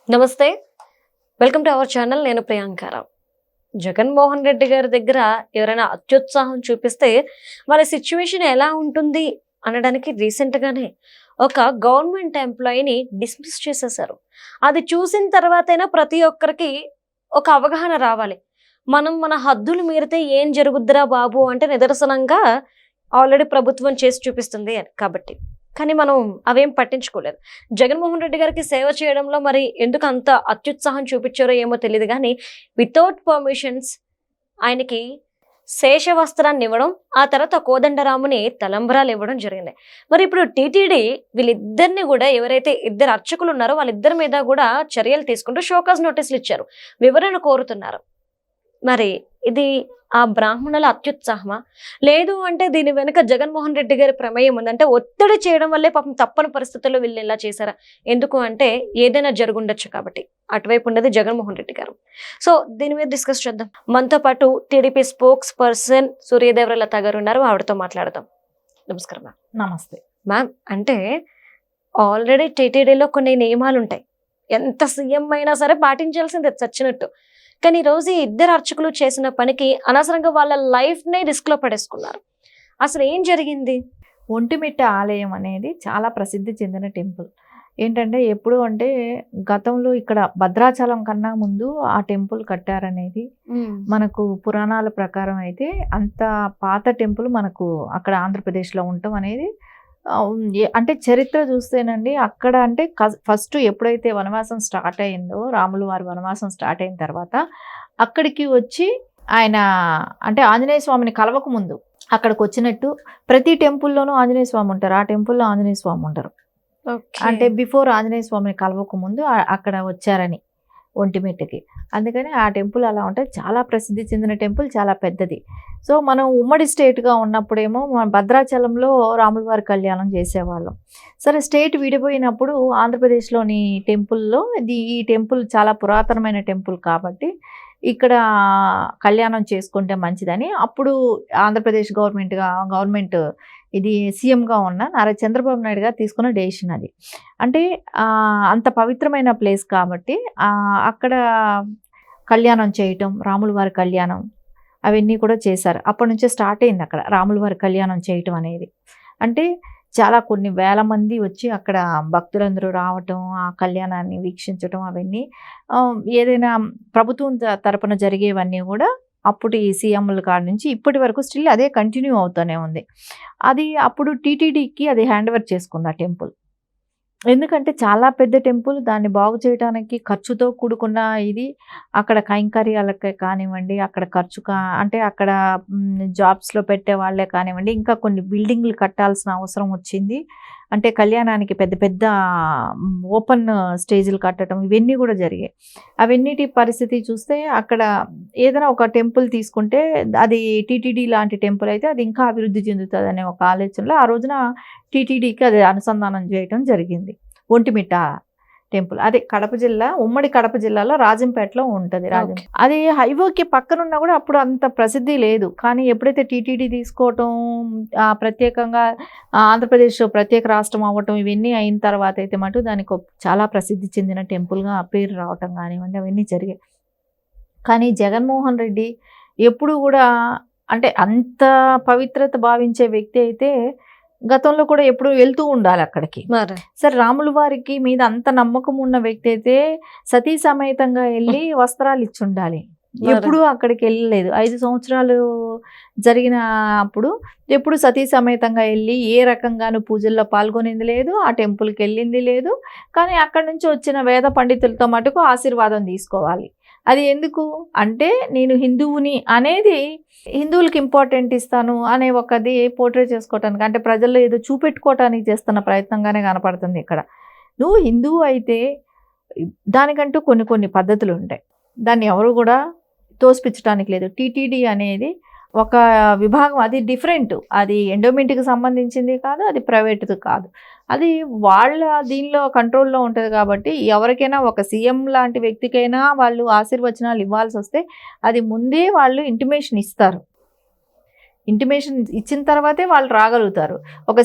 నమస్తే. Welcome to our channel. నేను ప్రియాంకారావు. జగన్మోహన్ రెడ్డి గారి దగ్గర ఎవరైనా అత్యుత్సాహం చూపిస్తే వాళ్ళ సిచ్యువేషన్ ఎలా ఉంటుంది అనడానికి రీసెంట్‌గానే ఒక గవర్నమెంట్ ఎంప్లాయీని డిస్మిస్ చేసేశారు. అది చూసిన తర్వాతైనా ప్రతి ఒక్కరికి ఒక అవగాహన రావాలి. మనం మన హద్దులు మీరితే ఏం జరుగుద్దిరా బాబు అంటే నిదర్శనంగా ఆల్రెడీ ప్రభుత్వం చేసి చూపిస్తుంది అని. కాబట్టి కానీ మనం అవేం పట్టించుకోలేదు. జగన్మోహన్ రెడ్డి గారికి సేవ చేయడంలో మరి ఎందుకు అంత అత్యుత్సాహం చూపించారో ఏమో తెలీదు గానీ వితౌట్ పర్మిషన్స్ ఆయనకి శేష వస్త్రాన్ని ఇవ్వడం, ఆ తర్వాత కోదండరాముని తలంబరాలు ఇవ్వడం జరిగింది. మరి ఇప్పుడు టీటీడీ వీళ్ళిద్దరిని కూడా ఎవరైతే ఇద్దరు అర్చకులు ఉన్నారో వాళ్ళిద్దరి మీద కూడా చర్యలు తీసుకుంటూ షోకాజ్ నోటీసులు ఇచ్చారు. వివరణ కోరుతున్నారు. మరి ఇది ఆ బ్రాహ్మణుల అత్యుత్సాహమా? లేదు అంటే దీని వెనుక జగన్మోహన్ రెడ్డి గారి ప్రమేయం ఉంది. అంటే ఒత్తిడి చేయడం వల్లే పాపం తప్పని పరిస్థితుల్లో వీళ్ళు ఇలా చేశారా? ఎందుకు అంటే ఏదైనా జరుగుండొచ్చు కాబట్టి. అటువైపు ఉన్నది జగన్మోహన్ రెడ్డి గారు. సో దీని మీద డిస్కస్ చేద్దాం. మనతో పాటు టీడీపీ స్పోక్స్ పర్సన్ సూర్యదేవరలత గారు ఉన్నారు. ఆవిడతో మాట్లాడదాం. నమస్కారం మ్యామ్. నమస్తే. మ్యామ్ అంటే ఆల్రెడీ టీటీడీలో కొన్ని నియమాలు ఉంటాయి. ఎంత సీఎం అయినా సరే పాటించాల్సిందే చచ్చినట్టు. కానీ ఈరోజు ఈ ఇద్దరు అర్చకులు చేసిన పనికి అనవసరంగా వాళ్ళ లైఫ్‌నే రిస్క్‌లో పడేసుకున్నారు. అసలు ఏం జరిగింది? ఒంటిమిట్ట ఆలయం అనేది చాలా ప్రసిద్ధి చెందిన టెంపుల్. ఏంటంటే ఎప్పుడు అంటే గతంలో ఇక్కడ భద్రాచలం కన్నా ముందు ఆ టెంపుల్ కట్టారనేది మనకు పురాణాల ప్రకారం అయితే అంత పాత టెంపుల్ మనకు అక్కడ ఆంధ్రప్రదేశ్‌లో ఉండటం అనేది అంటే చరిత్ర చూస్తేనండి అక్కడ అంటే ఫస్ట్ ఎప్పుడైతే వనవాసం స్టార్ట్ అయిందో రాములు వారి వనవాసం స్టార్ట్ అయిన తర్వాత అక్కడికి వచ్చి ఆయన అంటే ఆంజనేయ స్వామిని కలవక ముందు అక్కడికి వచ్చినట్టు ప్రతి టెంపుల్లోనూ ఆంజనేయ స్వామి ఉంటారు. ఆ టెంపుల్లో ఆంజనేయ స్వామి ఉండరు. అంటే బిఫోర్ ఆంజనేయ స్వామిని కలవక ముందు అక్కడ వచ్చారని ఒంటిమిట్టకి. అందుకని ఆ టెంపుల్ అలా ఉంటుంది. చాలా ప్రసిద్ధి చెందిన టెంపుల్, చాలా పెద్దది. సో మనం ఉమ్మడి స్టేట్గా ఉన్నప్పుడేమో మన భద్రాచలంలో రాముల వారి కళ్యాణం చేసేవాళ్ళం. సరే స్టేట్ విడిపోయినప్పుడు ఆంధ్రప్రదేశ్లోని టెంపుల్లో ఈ టెంపుల్ చాలా పురాతనమైన టెంపుల్ కాబట్టి ఇక్కడ కళ్యాణం చేసుకుంటే మంచిదని అప్పుడు ఆంధ్రప్రదేశ్ గవర్నమెంట్ ఇది సీఎంగా ఉన్న నారా చంద్రబాబు నాయుడు గారు తీసుకున్న డెసిషన్ అది. అంటే అంత పవిత్రమైన ప్లేస్ కాబట్టి అక్కడ కళ్యాణం చేయటం, రాముల వారి కళ్యాణం అవన్నీ కూడా చేశారు. అప్పటి నుంచే స్టార్ట్ అయింది అక్కడ రాముల వారి కళ్యాణం చేయటం అనేది. అంటే చాలా కొన్ని వేల మంది వచ్చి అక్కడ భక్తులందరూ రావటం, ఆ కళ్యాణాన్ని వీక్షించటం అవన్నీ ఏదైనా ప్రభుత్వం తరపున జరిగేవన్నీ కూడా అప్పుడు ఈ సీఎంల కాడ నుంచి ఇప్పటి వరకు స్టిల్ అదే కంటిన్యూ అవుతూనే ఉంది. అది అప్పుడు టీటీడీకి అది హ్యాండ్ ఓవర్ చేసుకుంది ఆ టెంపుల్. ఎందుకంటే చాలా పెద్ద టెంపుల్, దాన్ని బాగు చేయడానికి ఖర్చుతో కూడుకున్న ఇది. అక్కడ కైంకర్యాలకే కానివ్వండి, అక్కడ ఖర్చు అంటే అక్కడ జాబ్స్లో పెట్టే వాళ్ళే కానివ్వండి, ఇంకా కొన్ని బిల్డింగ్లు కట్టాల్సిన అవసరం వచ్చింది. అంటే కళ్యాణానికి పెద్ద పెద్ద ఓపెన్ స్టేజ్లు కట్టడం ఇవన్నీ కూడా జరిగాయి. అవన్నిటి పరిస్థితి చూస్తే అక్కడ ఏదైనా ఒక టెంపుల్ తీసుకుంటే అది టీటీడీ లాంటి టెంపుల్ అయితే అది ఇంకా అభివృద్ధి చెందుతుంది అనే ఒక ఆలోచనలో ఆ రోజున టీటీడీకి అది అనుసంధానం చేయడం జరిగింది. ఒంటిమిట్ట టెంపుల్ అదే కడప జిల్లా, ఉమ్మడి కడప జిల్లాలో రాజంపేటలో ఉంటుంది. అది హైవేకి పక్కనున్నా కూడా అప్పుడు అంత ప్రసిద్ధి లేదు. కానీ ఎప్పుడైతే టీటీడీ తీసుకోవటం, ప్రత్యేకంగా ఆంధ్రప్రదేశ్ ప్రత్యేక రాష్ట్రం అవ్వటం ఇవన్నీ అయిన తర్వాత అయితే మటు దానికి చాలా ప్రసిద్ధి చెందిన టెంపుల్గా పేరు రావటం కానివ్వండి అవన్నీ జరిగాయి. కానీ జగన్మోహన్ రెడ్డి ఎప్పుడు కూడా అంటే అంత పవిత్రత భావించే వ్యక్తి అయితే గతంలో కూడా ఎప్పుడు వెళ్తూ ఉండాలి అక్కడికి. సరే రాముల వారికి మీద అంత నమ్మకం ఉన్న వ్యక్తి అయితే సతీ సమేతంగా వెళ్ళి వస్త్రాలు ఇచ్చి ఉండాలి. ఎప్పుడు అక్కడికి వెళ్ళలేదు. 5 సంవత్సరాలు జరిగిన అప్పుడు ఎప్పుడు సతీ సమేతంగా వెళ్ళి ఏ రకంగానూ పూజల్లో పాల్గొనింది లేదు, ఆ టెంపుల్కి వెళ్ళింది లేదు. కానీ అక్కడి నుంచి వచ్చిన వేద పండితులతో మటుకు ఆశీర్వాదం తీసుకోవాలి. అది ఎందుకు అంటే నేను హిందువుని అనేది హిందువులకి ఇంపార్టెంట్ ఇస్తాను అనే ఒకది పోర్ట్రే చేసుకోవటానికి, అంటే ప్రజల్లో ఏదో చూపెట్టుకోవటానికి చేస్తున్న ప్రయత్నంగానే కనపడుతుంది ఇక్కడ. నువ్వు హిందువు అయితే దానికంటూ కొన్ని కొన్ని పద్ధతులు ఉంటాయి. దాన్ని ఎవరు కూడా తోసిపుచ్చడానికి లేదు. టీటీడీ అనేది ఒక విభాగం, అది డిఫరెంట్. అది ఎండోమెంట్కి సంబంధించింది కాదు, అది ప్రైవేట్ది కాదు. అది వాళ్ళ దీనిలో కంట్రోల్లో ఉంటుంది కాబట్టి ఎవరికైనా ఒక సీఎం లాంటి వ్యక్తికైనా వాళ్ళు ఆశీర్వచనాలు ఇవ్వాల్సి వస్తే అది ముందే వాళ్ళు ఇంటిమేషన్ ఇస్తారు. ఇంటిమేషన్ ఇచ్చిన తర్వాతే వాళ్ళు రాగలుగుతారు. ఒక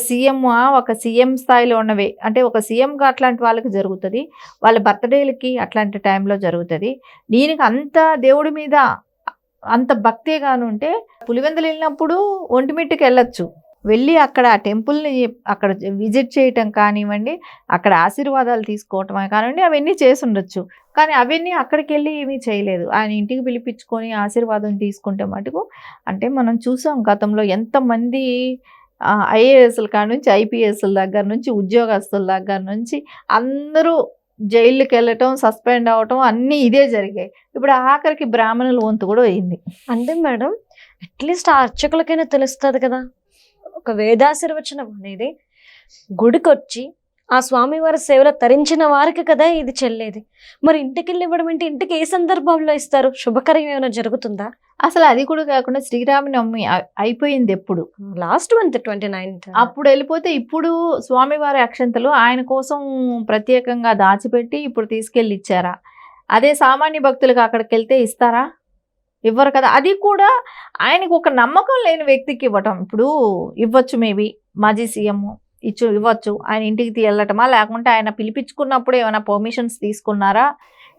సీఎం స్థాయిలో ఉన్నవే అంటే ఒక సీఎంగా అట్లాంటి వాళ్ళకి జరుగుతుంది, వాళ్ళ బర్త్డేలకి అట్లాంటి టైంలో జరుగుతుంది. దీనికి అంత దేవుడి మీద అంత భక్తిగాను ఉంటే పులివెందులు వెళ్ళినప్పుడు ఒంటిమిట్టకి వెళ్ళొచ్చు, వెళ్ళి అక్కడ ఆ టెంపుల్ని అక్కడ విజిట్ చేయటం కానివ్వండి, అక్కడ ఆశీర్వాదాలు తీసుకోవటం కానివ్వండి, అవన్నీ చేసి ఉండొచ్చు. కానీ అవన్నీ అక్కడికి వెళ్ళి ఏమీ చేయలేదు. ఆయన ఇంటికి పిలిపించుకొని ఆశీర్వాదం తీసుకుంటే మటుకు అంటే మనం చూసాం గతంలో ఎంతమంది ఐఏఎస్ల కాడ నుంచి ఐపీఎస్ల దగ్గర నుంచి ఉద్యోగస్తుల దగ్గర నుంచి అందరూ జైలుకి వెళ్ళటం, సస్పెండ్ అవ్వటం అన్నీ ఇదే జరిగాయి. ఇప్పుడు ఆఖరికి బ్రాహ్మణుల వంతు కూడా అయింది. అంటే మేడం అట్లీస్ట్ ఆ అర్చకులకైనా తెలుస్తుంది కదా, ఒక వేదాశీర్వచనం అనేది గుడికి వచ్చి ఆ స్వామివారి సేవలో తరించిన వారికి కదా ఇది చెల్లేది. మరి ఇంటికి వెళ్ళి ఇవ్వడం అంటే ఇంటికి ఏ సందర్భంలో ఇస్తారు? శుభకార్యం ఏమైనా జరుగుతుందా? అసలు అది కూడా కాకుండా శ్రీరామనవమి అయిపోయింది ఎప్పుడు, లాస్ట్ మంత్ 29th. అప్పుడు వెళ్ళిపోతే ఇప్పుడు స్వామివారి అక్షంతలు ఆయన కోసం ప్రత్యేకంగా దాచిపెట్టి ఇప్పుడు తీసుకెళ్ళి ఇచ్చారా? అదే సామాన్య భక్తులకు అక్కడికి వెళ్తే ఇస్తారా? ఇవ్వరు కదా. అది కూడా ఆయనకు ఒక నమ్మకం లేని వ్యక్తికి ఇవ్వటం. ఇప్పుడు ఇవ్వచ్చు, మేబీ మాజీ సీఎం ఇవ్వచ్చు, ఆయన ఇంటికి వెళ్ళటమా, లేకుంటే ఆయన పిలిపించుకున్నప్పుడు ఏమైనా పర్మిషన్స్ తీసుకున్నారా,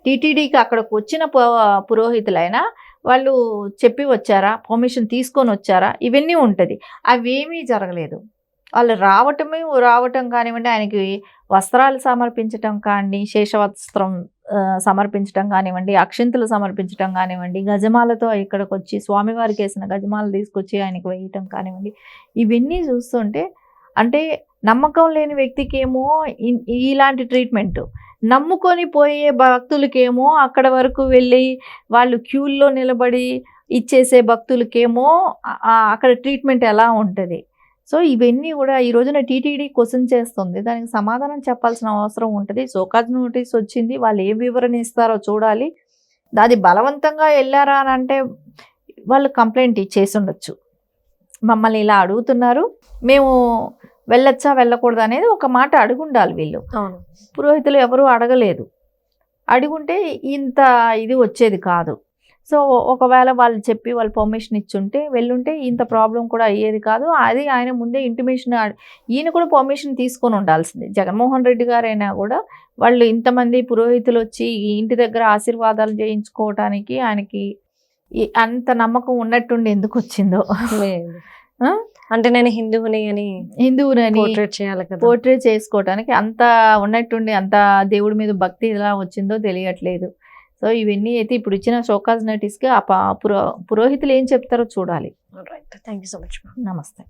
టీటీడీకి అక్కడికి వచ్చిన పురోహితులైనా వాళ్ళు చెప్పి వచ్చారా, పర్మిషన్ తీసుకొని వచ్చారా, ఇవన్నీ ఉంటుంది. అవేమీ జరగలేదు. వాళ్ళు రావటం కానివ్వండి, ఆయనకి వస్త్రాలు సమర్పించటం కానీ, శేషవస్త్రం సమర్పించటం కానివ్వండి, అక్షింతలు సమర్పించటం కానివ్వండి, గజమాలతో ఇక్కడికి వచ్చి స్వామివారికి వేసిన గజమాలు తీసుకొచ్చి ఆయనకి వేయటం కానివ్వండి, ఇవన్నీ చూస్తుంటే అంటే నమ్మకం లేని వ్యక్తికి ఏమో ఇలాంటి ట్రీట్మెంట్, నమ్ముకొని పోయే భక్తులకేమో అక్కడ వరకు వెళ్ళి వాళ్ళు క్యూల్లో నిలబడి ఇచ్చేసే భక్తులకేమో అక్కడ ట్రీట్మెంట్ ఎలా ఉంటుంది. సో ఇవన్నీ కూడా ఈ రోజున టీటీడీ క్వశ్చన్ చేస్తుంది, దానికి సమాధానం చెప్పాల్సిన అవసరం ఉంటుంది. సోకాజ్ నోటీస్ వచ్చింది, వాళ్ళు ఏ వివరణ ఇస్తారో చూడాలి. అది బలవంతంగా వెళ్ళారా అని అంటే వాళ్ళు కంప్లైంట్ ఇచ్చేసి ఉండొచ్చు, మమ్మల్ని ఇలా అడుగుతున్నారు, మేము వెళ్ళొచ్చా వెళ్ళకూడదు అనేది ఒక మాట అడుగుండాలి. వీళ్ళు పురోహితులు ఎవరు అడగలేదు, అడుగుంటే ఇంత ఇది వచ్చేది కాదు. సో ఒకవేళ వాళ్ళు చెప్పి వాళ్ళు పర్మిషన్ ఇచ్చుంటే వెళ్ళుంటే ఇంత ప్రాబ్లం కూడా అయ్యేది కాదు. అది ఆయన ముందే ఇంటిమేషన్, ఈయన కూడా పర్మిషన్ తీసుకొని ఉండాల్సింది. జగన్మోహన్ రెడ్డి గారైనా కూడా వాళ్ళు ఇంతమంది పురోహితులు వచ్చి ఇంటి దగ్గర ఆశీర్వాదాలు చేయించుకోవటానికి ఆయనకి అంత నమ్మకం ఉన్నట్టుండి ఎందుకు వచ్చిందో. అంటే నేను హిందువుని అని పోర్ట్రేట్ చేసుకోవటానికి అంత ఉన్నట్టుండి అంత దేవుడి మీద భక్తి ఎలా వచ్చిందో తెలియట్లేదు. సో ఇవన్నీ అయితే ఇప్పుడు ఇచ్చిన షోకాజ్ నోటీస్కి పురోహితులు ఏం చెప్తారో చూడాలి. Thank you so much. నమస్తే.